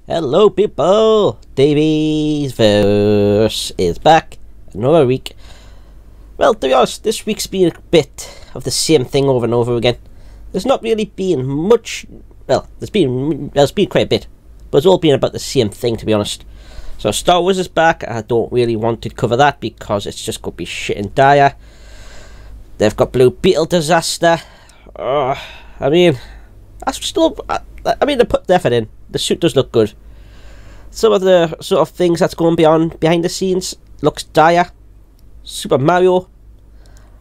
Hello people, Davies Verse is back, another week. Well, to be honest, this week's been a bit of the same thing over and over again. There's not really been much, well, there's been quite a bit, but it's all been about the same thing, to be honest. So Star Wars is back. I don't really want to cover that because it's just going to be shit and dire. They've got Blue Beetle disaster. I mean, they put the effort in. The suit does look good. Some of the sort of things that's going behind the scenes looks dire. Super Mario,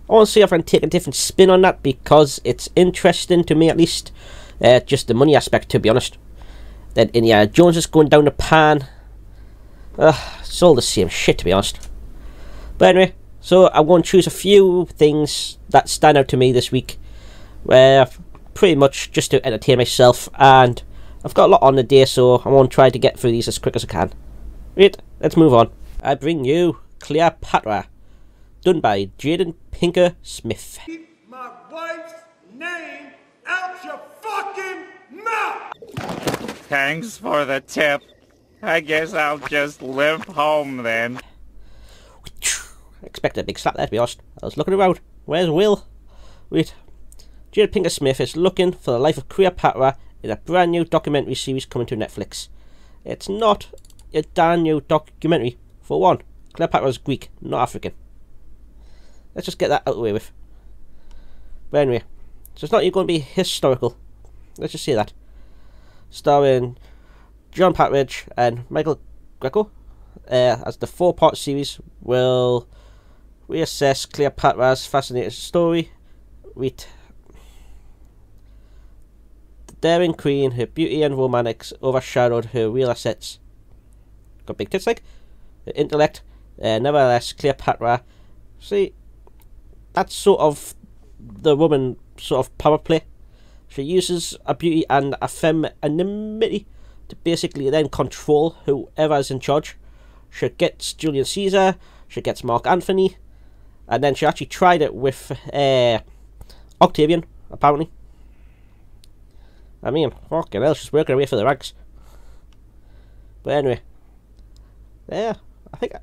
I want to see if I can take a different spin on that because it's interesting to me, at least. Just the money aspect, to be honest. Then Indiana Jones is going down the pan. It's all the same shit, to be honest. But anyway, so I'm going to choose a few things that stand out to me this week, where pretty much just to entertain myself, and I've got a lot on the day, so I want to try to get through these as quick as I can. Right, let's move on. I bring you Cleopatra, done by Jaden Pinker Smith. Keep my wife's name out your fucking mouth! Thanks for the tip. I guess I'll just limp home then. I expected a big slap there, to be honest. I was looking around. Where's Will? Wait. Jaden Pinker Smith is looking for the life of Cleopatra in a brand new documentary series coming to Netflix. It's not a brand new documentary. For one, Cleopatra is Greek, not African. Let's just get that out of the way with. But anyway, so it's not even going to be historical. Let's just say that. Starring John Patridge and Michael Greco, as the 4-part series will reassess Cleopatra's fascinating story with the daring queen. Her beauty and romantics overshadowed her real assets. Got big tits, like her intellect. Nevertheless, Cleopatra, see, that's sort of the woman sort of power play. She uses her beauty and a femininity to basically then control whoever is in charge. She gets Julius Caesar, she gets Mark Antony, and then she actually tried it with Octavian, apparently. I mean, fucking hell, she's working her way for the ranks. But anyway, yeah, I think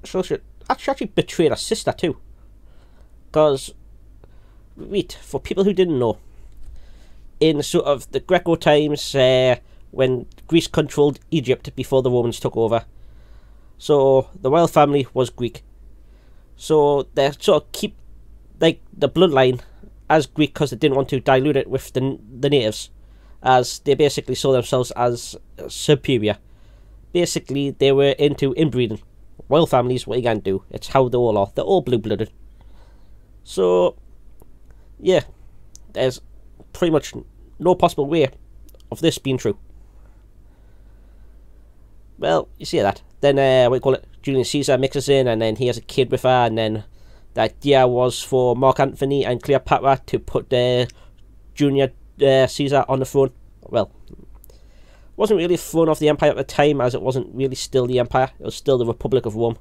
she actually betrayed her sister too. Because, wait, for people who didn't know, in sort of the Greco times, when Greece controlled Egypt before the Romans took over, so the royal family was Greek. So they sort of keep like the bloodline as Greek because they didn't want to dilute it with the natives, as they basically saw themselves as superior. Basically, they were into inbreeding. Royal families, what you can do? It's how they all are. They're all blue-blooded. So, yeah, there's pretty much no possible way of this being true. Well, you see that. Then, what do you call it? Julius Caesar mixes in, and then he has a kid with her, and then the idea was for Mark Antony and Cleopatra to put Junior Caesar on the throne. Well, it wasn't really a throne of the empire at the time, as it wasn't really still the empire. It was still the Republic of Rome.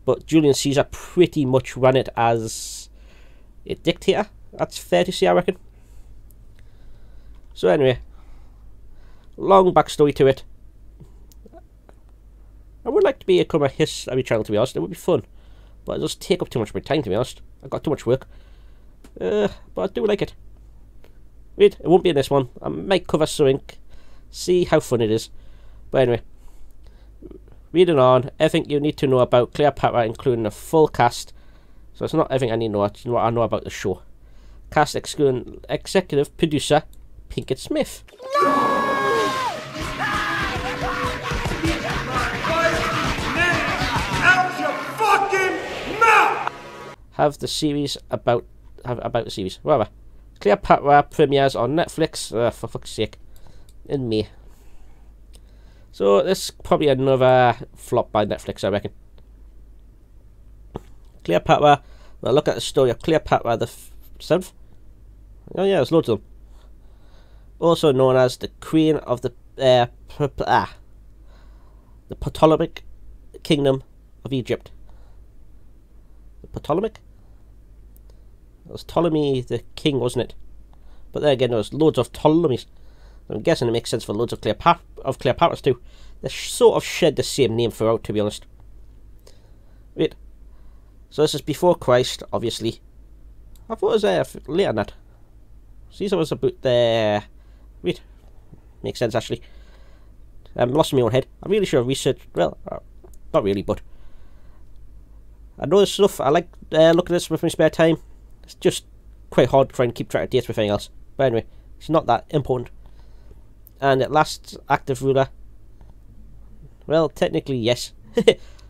But Julius Caesar pretty much ran it as a dictator. That's fair to say, I reckon. So anyway, long backstory to it. I would like to become a history channel, to be honest. It would be fun. But it does take up too much of my time, to be honest. I've got too much work. But I do like it. Wait, it won't be in this one. I might cover something. See how fun it is. But anyway. Reading on. Everything you need to know about Cleopatra, including the full cast. So it's not everything I need to know. It's what I know about the show. Cast excluding executive producer Pinkett Smith. Have the series about the series. Whatever. Cleopatra premieres on Netflix, for fuck's sake, in May. So this is probably another flop by Netflix, I reckon. Cleopatra. Well, look at the story of Cleopatra the 7th. Oh yeah, there's loads of them. Also known as the Queen of the Ptolemaic Kingdom of Egypt. The Ptolemaic? It was Ptolemy the king, wasn't it? But then again, there was loads of Ptolemies. I'm guessing it makes sense for loads of Cleopatras too. They sort of shared the same name throughout, to be honest. Wait. So this is before Christ, obviously. I thought it was later than that. Caesar was about there. Wait. Makes sense, actually. I'm lost in my own head. I really should have researched. Well, not really, but I know this stuff. I like looking at this with my spare time. It's just quite hard to try and keep track of dates with anything else. But anyway, it's not that important. And at last, active ruler. Well, technically, yes.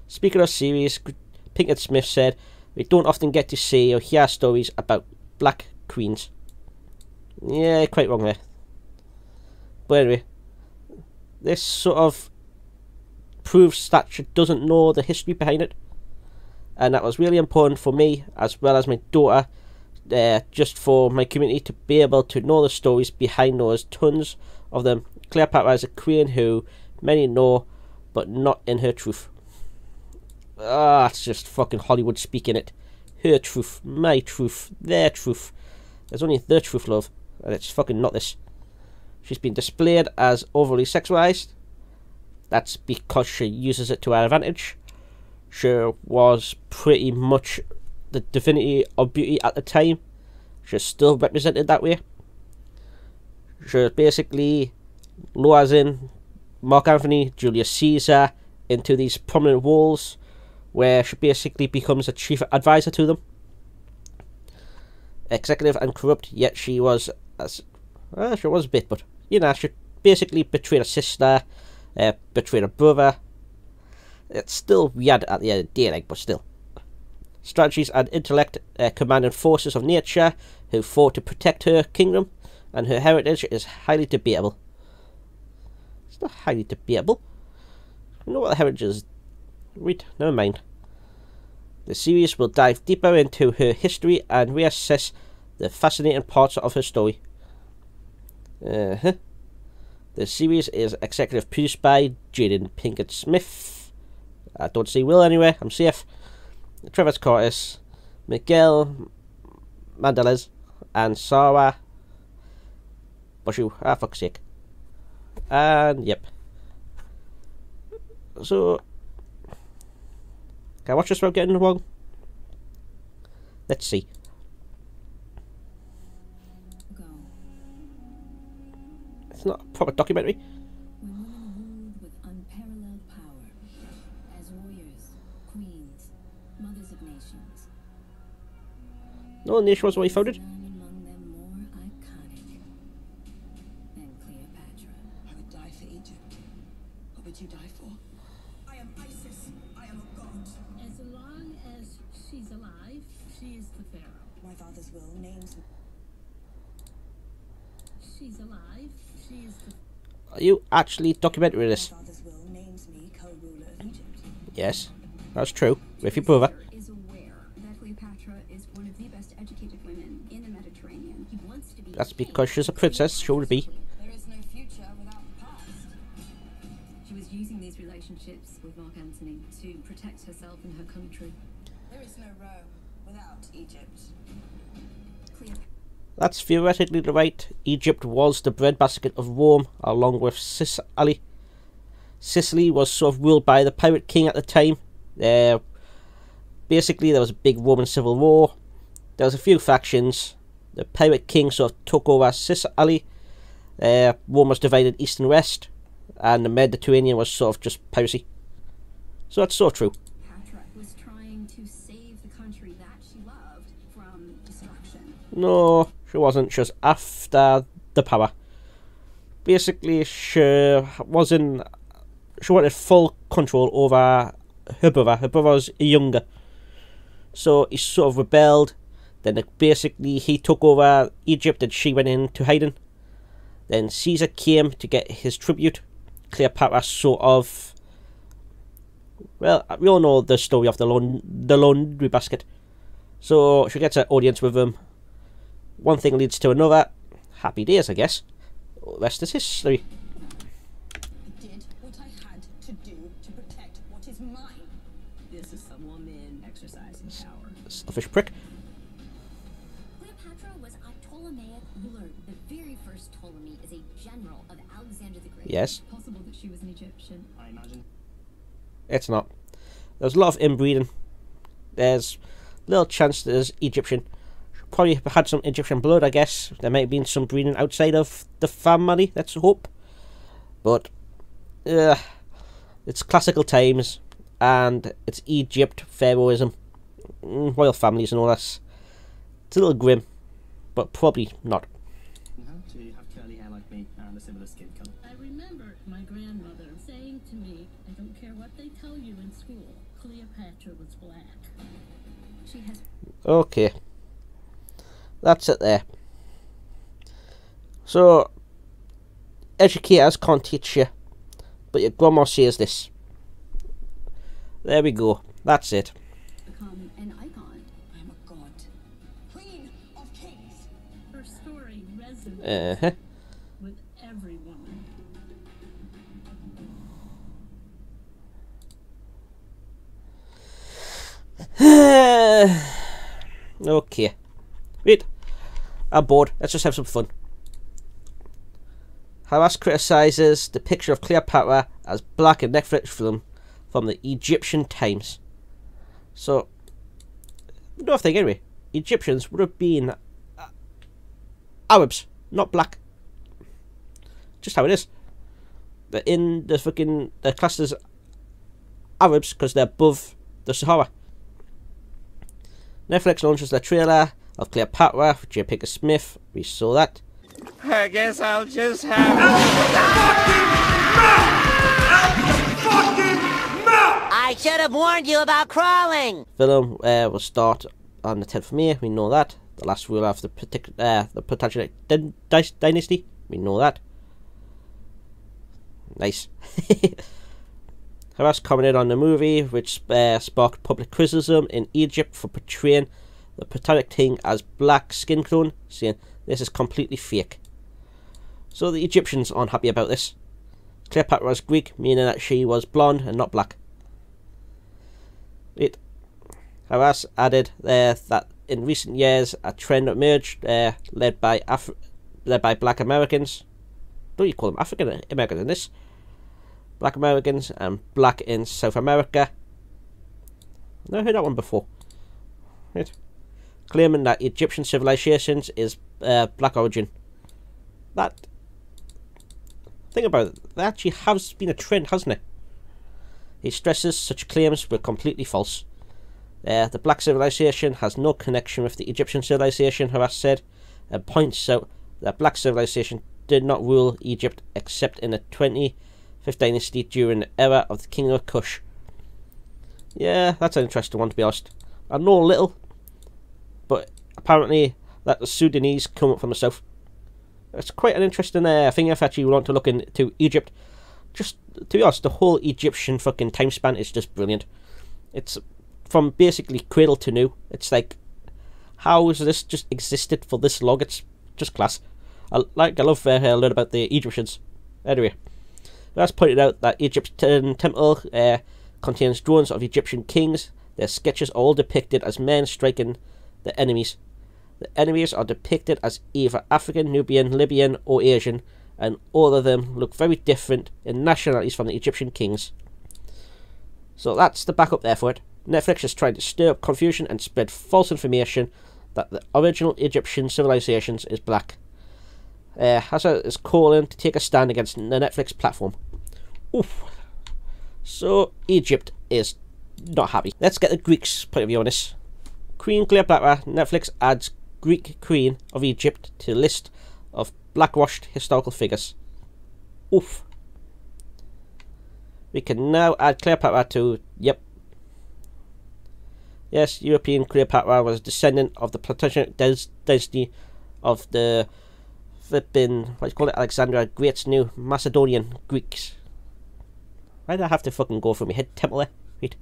Speaking of series, Pinkett Smith said, "We don't often get to see or hear stories about black queens." Yeah, quite wrong there. But anyway, this sort of proves that she doesn't know the history behind it. And that was really important for me, as well as my daughter, just for my community to be able to know the stories behind those tons of them. Cleopatra is a queen who many know, but not in her truth. Ah, it's just fucking Hollywood speaking it. Her truth, my truth, their truth. There's only their truth, love, and it's fucking not this. She's been displayed as overly sexualized. That's because she uses it to her advantage. She was pretty much the divinity of beauty at the time. She's still represented that way. She basically lures in Mark Antony, Julius Caesar into these prominent roles where she basically becomes a chief advisor to them. Executive and corrupt, yet she was she was a bit, but you know, she basically betrayed a sister, betrayed a brother. It's still weird at the end of the day, like, but still. Strategies and intellect commanded forces of nature who fought to protect her kingdom, and her heritage is highly debatable. It's not highly debatable. You know what the heritage is? Wait, never mind. The series will dive deeper into her history and reassess the fascinating parts of her story. The series is executive produced by Jaden Pinkett Smith. I don't see Will anywhere, I'm safe. Travis Curtis, Miguel Mandalez, and Sarah Bushu. Ah, fuck's sake. And, yep. So, can I watch this without getting it wrong? Let's see. It's not a proper documentary. When women ruled with unparalleled power, as warriors, queens, mothers of nations. No nation was what he founded. None among them more iconic than Cleopatra. I would die for Egypt. What would you die for? I am Isis. I am a god. As long as she's alive, she is the pharaoh. My father's will names me. She's alive, she is the... Are you actually documenting this? My father's will names me co-ruler of Egypt. Yes, that's true. With your brother. Is aware that Cleopatra is one of the best educated women in the Mediterranean. He wants to be. That's because she's a princess, she would be. There is no future without the past. She was using these relationships with Mark Antony to protect herself and her country. There is no Rome without Egypt. Cleopatra That's theoretically right. Egypt was the breadbasket of Rome, along with Sicily. Sicily was sort of ruled by the pirate king at the time. Basically, there was a big Roman civil war. There was a few factions. The pirate king sort of took over Sicily. Rome was divided east and west, and the Mediterranean was sort of just piracy. So that's so true. was trying to save the country that she loved from destruction. No, she wasn't. She was after the power. Basically, she wanted full control over her brother. Her brother was younger, so he sort of rebelled. Then basically he took over Egypt and she went into hiding. Then Caesar came to get his tribute. Cleopatra sort of... Well, we all know the story of the laundry basket. So she gets an audience with him. One thing leads to another. Happy days, I guess. Rest is history. I did what I had to do to protect what is mine. This is some woman exercising power. Selfish prick. Cleopatra was a Ptolemaic ruler, the very first Ptolemy is a general of Alexander the Great. Yes. Possible that she was an Egyptian. I imagine. It's not. There's a lot of inbreeding. There's little chance there's Egyptian. Probably had some Egyptian blood, I guess. There might have been some breeding outside of the family, let's hope. But, it's classical times, and it's Egypt, pharaohism, royal families and all that. It's a little grim, but probably not. Do you have curly hair like me and a similar skin color? I remember my grandmother saying to me, I don't care what they tell you in school, Cleopatra was black. She has Okay. That's it there. So, educators can't teach you, but your grandma says this. There we go. That's it. become an icon. I am a god. Queen of kings. Her story resonates Uh-huh. with every woman. Okay. Wait. I'm bored. Let's just have some fun. Harass criticises the picture of Cleopatra as black in Netflix film from the Egyptian Times. So, no thing anyway. Egyptians would have been Arabs, not black. Just how it is. They're in the fucking they're classed as Arabs because they're above the Sahara. Netflix launches their trailer of Cleopatra with J. Pinkett Smith. We saw that. I guess I'll just have... I should have warned you about crawling. Film will start on the 10th of May. We know that. The last ruler of the Plantagenet dynasty. We know that. Nice. Harass commented on the movie, which sparked public criticism in Egypt for portraying the Plantagenet king as black skin tone, saying this is completely fake. So the Egyptians aren't happy about this. Cleopatra was Greek, meaning that she was blonde and not black. Harass added that in recent years a trend emerged led by black Americans. Don't you call them African Americans in this? Black Americans and black in South America. Never heard that one before. Right. Claiming that Egyptian civilizations is black origin. That think about it. That actually has been a trend, hasn't it? He stresses such claims were completely false. The black civilization has no connection with the Egyptian civilization, Harass said, and points out that black civilization did not rule Egypt except in the 25th dynasty during the era of the Kingdom of Kush. Yeah, that's an interesting one to be honest. I know a little, but apparently that the Sudanese come up from the south. It's quite an interesting thing if actually you want to look into Egypt. Just to be honest, the whole Egyptian fucking time span is just brilliant. It's from basically cradle to new. It's like, how has this just existed for this long? It's just class. I love learn about the Egyptians. Anyway, that's pointed out that Egyptian temple contains drawings of Egyptian kings. Their sketches are all depicted as men striking the enemies. The enemies are depicted as either African, Nubian, Libyan, or Asian, and all of them look very different in nationalities from the Egyptian kings. So that's the backup there for it. Netflix is trying to stir up confusion and spread false information that the original Egyptian civilizations is black. Hazard is calling to take a stand against the Netflix platform. Oof. So Egypt is not happy. Let's get the Greeks' point of view on this. Queen Cleopatra, Netflix adds Greek Queen of Egypt to list of blackwashed historical figures. Oof. We can now add Cleopatra to, yep. Yes, European Cleopatra was a descendant of the Plantagenet dynasty of the flipping, what do you call it, Alexander Great's new Macedonian Greeks. Why did I have to fucking go through my head temple there? Right.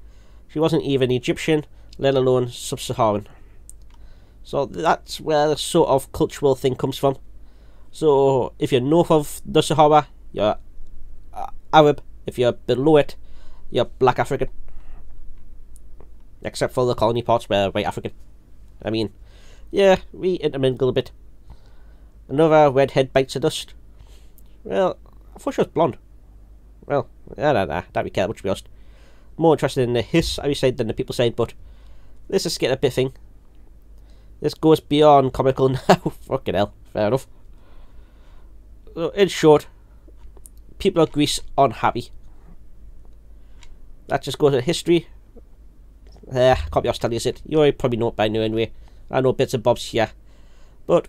She wasn't even Egyptian, let alone sub-Saharan. So that's where the sort of cultural thing comes from. So if you're north of the Sahara, you're Arab. If you're below it, you're black African. Except for the colony parts where white African. I mean, yeah, we intermingle a bit. Another redhead bites the dust. Well, I thought she was blonde. Well, nah, that'd be care much, to be honest. More interested in the history side than the people side, but this is getting a bit thing. This goes beyond comical now. Fucking hell, fair enough. So, in short, people of Greece unhappy. That just goes to history. Can't be asked to tell you it. You already probably know it by now anyway. I know bits and bobs here. But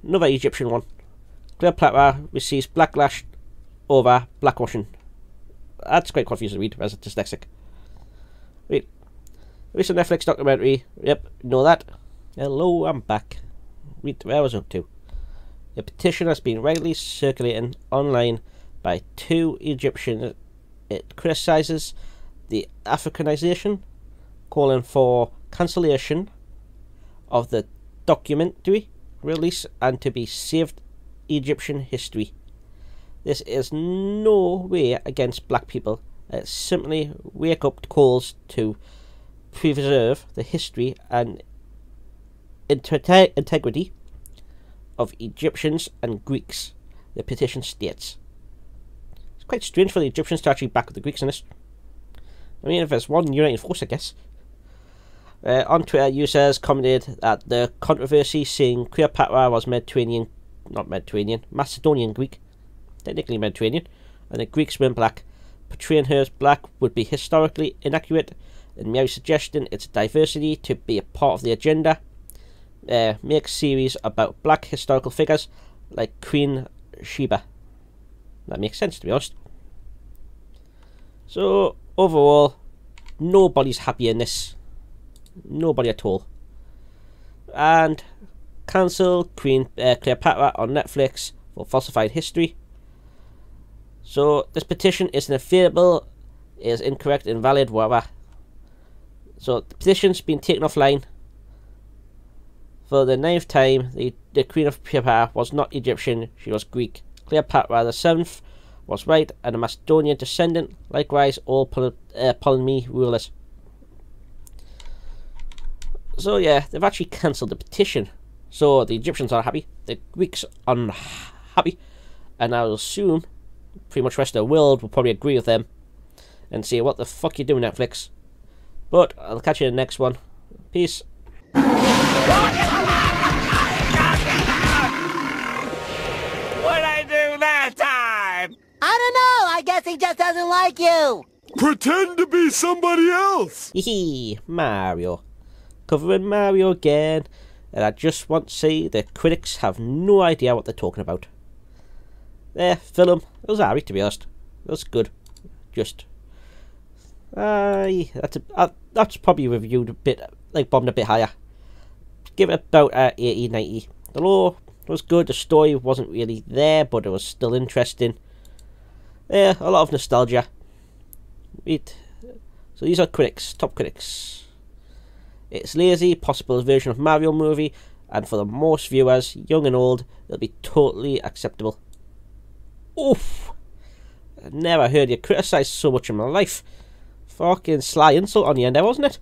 another Egyptian one. Cleopatra receives backlash over blackwashing. That's quite confusing to read as a dyslexic. Wait. Recent Netflix documentary. Yep, know that. Hello, I'm back. Wait, where was I up to? A petition has been widely circulating online by two Egyptians. It criticises the Africanization, calling for cancellation of the documentary release and to be saved Egyptian history. This is no way against black people. It's simply wake up calls to preserve the history and integrity of Egyptians and Greeks, the petition states. It's quite strange for the Egyptians to actually back up the Greeks in this. I mean, if there's one uniting force, I guess. On Twitter, users commented that the controversy saying Cleopatra was Macedonian Greek, technically Mediterranean, and the Greeks weren't black. Portraying her as black would be historically inaccurate, and merely suggesting its diversity to be a part of the agenda. Make series about black historical figures like Queen Sheba. That makes sense, to be honest. So, overall, nobody's happy in this. Nobody at all. And cancel Queen Cleopatra on Netflix for falsified history. So, this petition isn't available, is incorrect, invalid, whatever. So, the petition's been taken offline. For the 9th time, the Queen of Cleopatra was not Egyptian, she was Greek. Cleopatra the 7th was right, and a Macedonian descendant, likewise all Ptolemy rulers. So yeah, they've actually cancelled the petition. So the Egyptians are happy, the Greeks are unhappy, and I'll assume pretty much the rest of the world will probably agree with them and say, what the fuck you doing, Netflix? But I'll catch you in the next one. Peace. What'd I do that time? I don't know. I guess he just doesn't like you. Pretend to be somebody else! Hee Mario. Covering Mario again, and I just want to say the critics have no idea what they're talking about. Film, it was alright, to be honest. It was good. Just that's probably reviewed a bit, like bombed a bit higher. Give it about 80, 90. The lore was good, the story wasn't really there, but it was still interesting. A lot of nostalgia. So these are critics, top critics. It's lazy, possible version of Mario movie, and for the most viewers, young and old, it'll be totally acceptable. Oof! I never heard you criticised so much in my life. Fucking sly insult on the end there, wasn't it?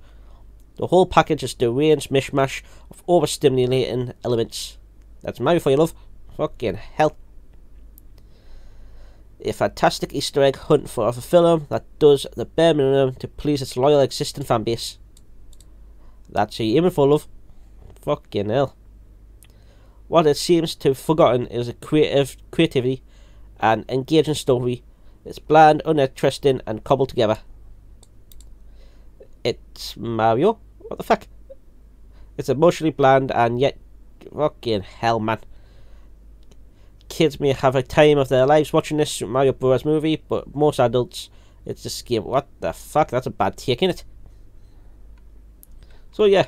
The whole package is deranged mishmash of overstimulating elements. That's Mario for you, love. Fucking hell. A fantastic Easter egg hunt for a film that does the bare minimum to please its loyal existing fan base. That's who you're aiming for, love. Fucking hell. What it seems to have forgotten is a creativity and engaging story. It's bland, uninteresting, and cobbled together. It's Mario? What the fuck? It's emotionally bland and yet... Fucking hell, man. Kids may have a time of their lives watching this Mario Bros. Movie, but most adults, it's just game. What the fuck? That's a bad take, innit? So yeah.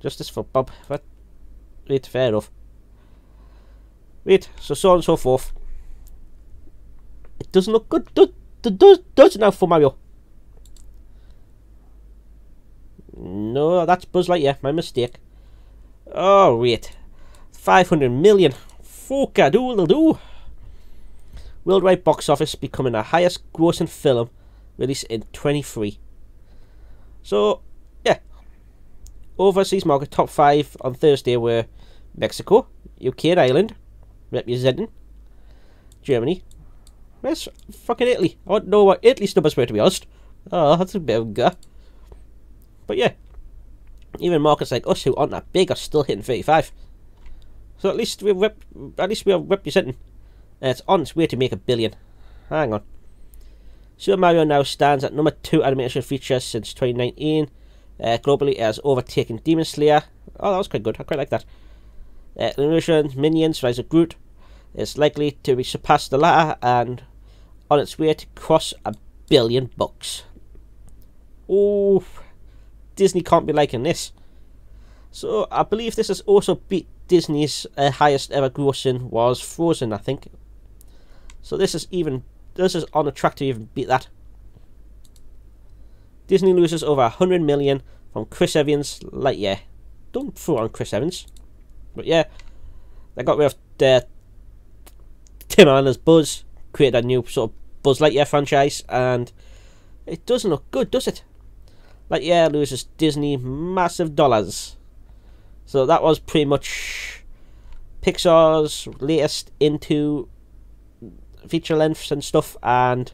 Justice for Bob. What? Wait, fair enough. Wait, so on and so forth. It doesn't look good. Does it now for Mario? No, that's Buzz Lightyear. My mistake. Oh, wait. 500 million. Fuck-a-doodle-doo. Worldwide box office becoming the highest grossing film released in 23. So, yeah. overseas market top 5 on Thursday were Mexico, UK and Ireland, representing Germany. Where's fucking Italy? I don't know what Italy's numbers were, to be honest. Oh, that's a bit of a guy. But yeah, even markets like us who aren't that big are still hitting 35. So at least we're representing. And it's on its way to make $1 billion. Hang on. Super Mario now stands at number 2 animation feature since 2019. Globally, it has overtaken Demon Slayer. Oh, that was quite good. I quite like that. Illusion Minions Rise of Groot is likely to be surpassed the latter and on its way to cross $1 billion. Oh, Disney can't be liking this. So I believe this has also beat Disney's highest ever grossing was Frozen, I think. So this is on a track to even beat that. Disney loses over 100 million from Chris Evans' Lightyear. Don't throw on Chris Evans. But yeah, they got rid of Tim Allen's Buzz, created a new sort of Buzz Lightyear franchise, and it doesn't look good, does it? Lightyear loses Disney massive dollars. So that was pretty much Pixar's latest into feature lengths and stuff, and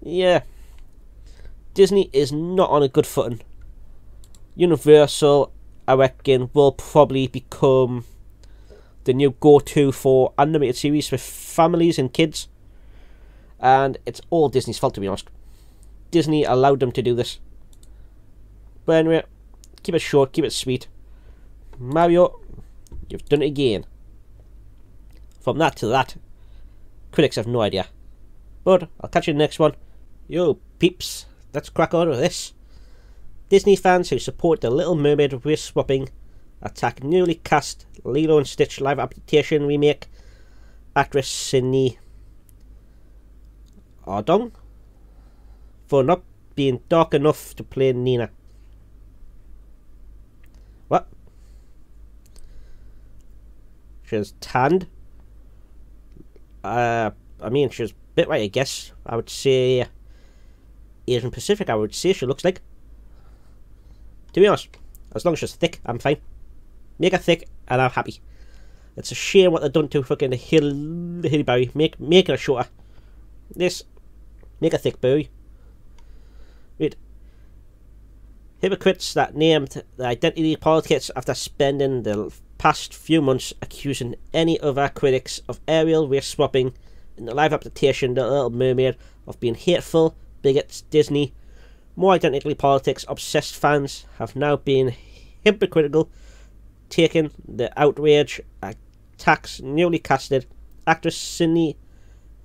yeah, Disney is not on a good footing. Universal, I reckon, will probably become the new go-to for animated series for families and kids, and it's all Disney's fault, to be honest. Disney allowed them to do this. But anyway, keep it short, keep it sweet. Mario, you've done it again. From that to that, critics have no idea. But I'll catch you in the next one. Yo, peeps, let's crack on with this. Disney fans who support the Little Mermaid race swapping attack newly cast Lilo and Stitch live adaptation remake actress Nani Agudong for not being dark enough to play Nina. What? She's tanned. I mean, she's a bit right, I guess. I would say Asian Pacific, I would say she looks like. To be honest, as long as she's thick, I'm fine. Make her thick, and I'm happy. It's a shame what they've done to fucking the Hilly Berry. Make her shorter. This, make her thick, Berry. Wait. Hypocrites that named the identity politics after spending the past few months accusing any other critics of aerial race swapping in the live adaptation The Little Mermaid of being hateful, bigots, Disney. More identity politics obsessed fans have now been hypocritical, taking the outrage attacks newly casted actress Sydney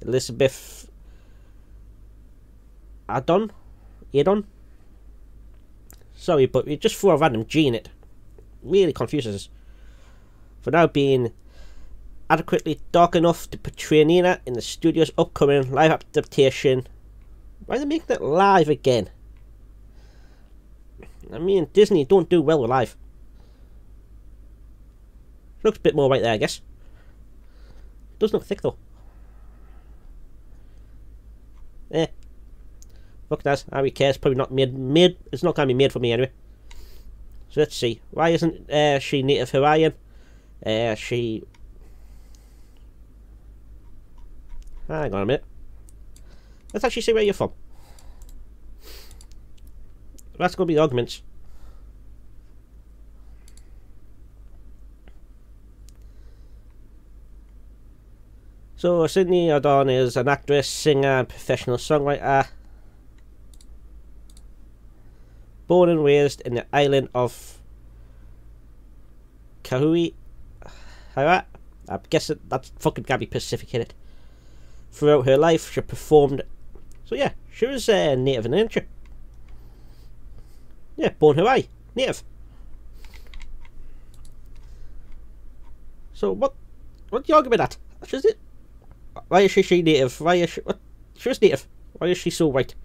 Elizabeth Adon. Sorry, but we just threw a random G in it. Really confuses us. For now being adequately dark enough to portray Nina in the studio's upcoming live adaptation. Why are they making it live again? I mean, Disney don't do well with live. Looks a bit more right there, I guess. Doesn't look thick though. Fuck that. I really care. It's probably not made. It's not going to be made for me anyway. So let's see. Why isn't she Native Hawaiian? She. Hang on a minute. Let's actually see where you're from. That's going to be the arguments. So Sydney Adon is an actress, singer, and professional songwriter. Born and raised in the island of Kauai. I guess that's fucking gotta be Pacific in it. Throughout her life, she performed. So yeah, she was native in nature. Yeah, born Hawaii, native. So what's the argument at? Is it? Why is she native? Why is she? What? She was native. Why is she so white?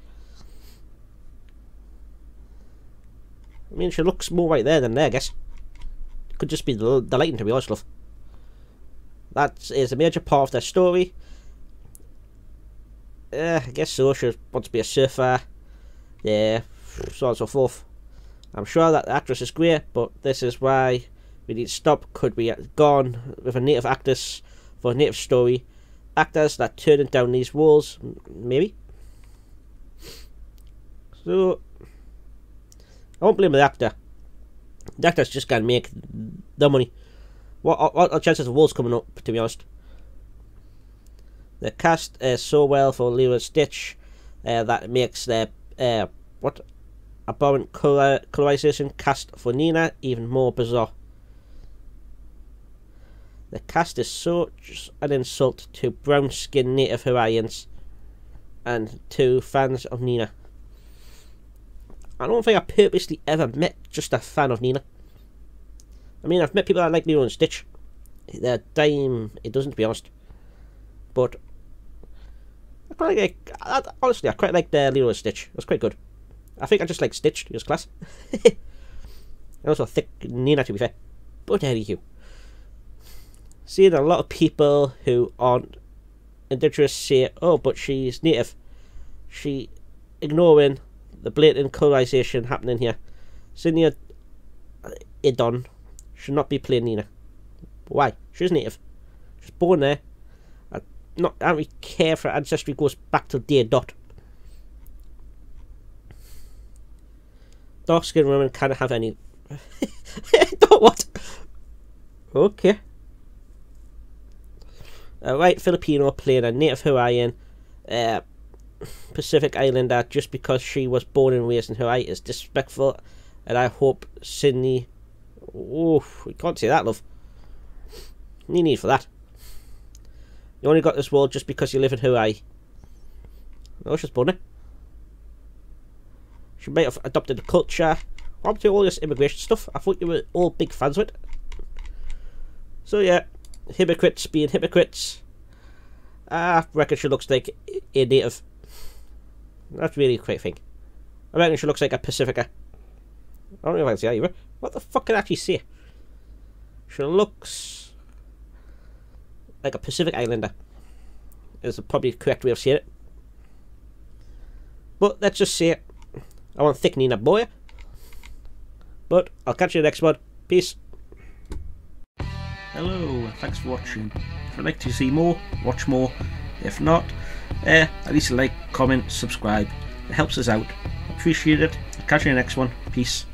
I mean, she looks more right there than there, I guess. Could just be the lighting, to be honest, love. That is a major part of their story. I guess so. She wants to be a surfer. Yeah, so on and so forth. I'm sure that the actress is great, but this is why we need to stop. Could we have gone with a native actress for a native story? Actors that turning down these roles, maybe. So I won't blame the actor. The actor's just gonna make the money. What are chances of roles coming up, to be honest? The cast is so well for Lilo and Stitch that it makes the abhorrent colorization cast for Nina even more bizarre. The cast is such an insult to brown-skinned native Hawaiians and to fans of Nina. I don't think I purposely ever met just a fan of Nina. I mean, I've met people that like Lilo and Stitch. They're dime it doesn't, to be honest. But honestly, I quite like Lilo and Stitch. It was quite good. I think I just like Stitch. He was class. I also think Nina, to be fair. But anywho, seeing a lot of people who aren't indigenous say, "Oh, but she's native." She ignoring the blatant colorization happening here. Cynthia Idon should not be playing Nina. Why? She's native. She's born there. I don't really care if her ancestry goes back to day dot. Dark skinned women can't have any. What? Okay. A white Filipino playing a native Hawaiian Pacific Islander just because she was born and raised in Hawaii is disrespectful, and I hope Sydney. Oh, we can't say that, love. No need for that. You only got this role just because you live in Hawaii. No, she's born there. She might have adopted the culture. What happened to all this immigration stuff? I thought you were all big fans of it. So yeah, hypocrites being hypocrites. I reckon she looks like a native. That's really a great thing. I reckon she looks like a Pacifica. I don't know if I can say that either. What the fuck can I actually say? She looks like a Pacific Islander. Is probably the correct way of saying it. But let's just say it. I want thick Nina boy. But I'll catch you in the next one. Peace. Hello, thanks for watching. If you'd like to see more, watch more. If not, at least like, comment, subscribe. It helps us out. Appreciate it. I'll catch you in the next one. Peace.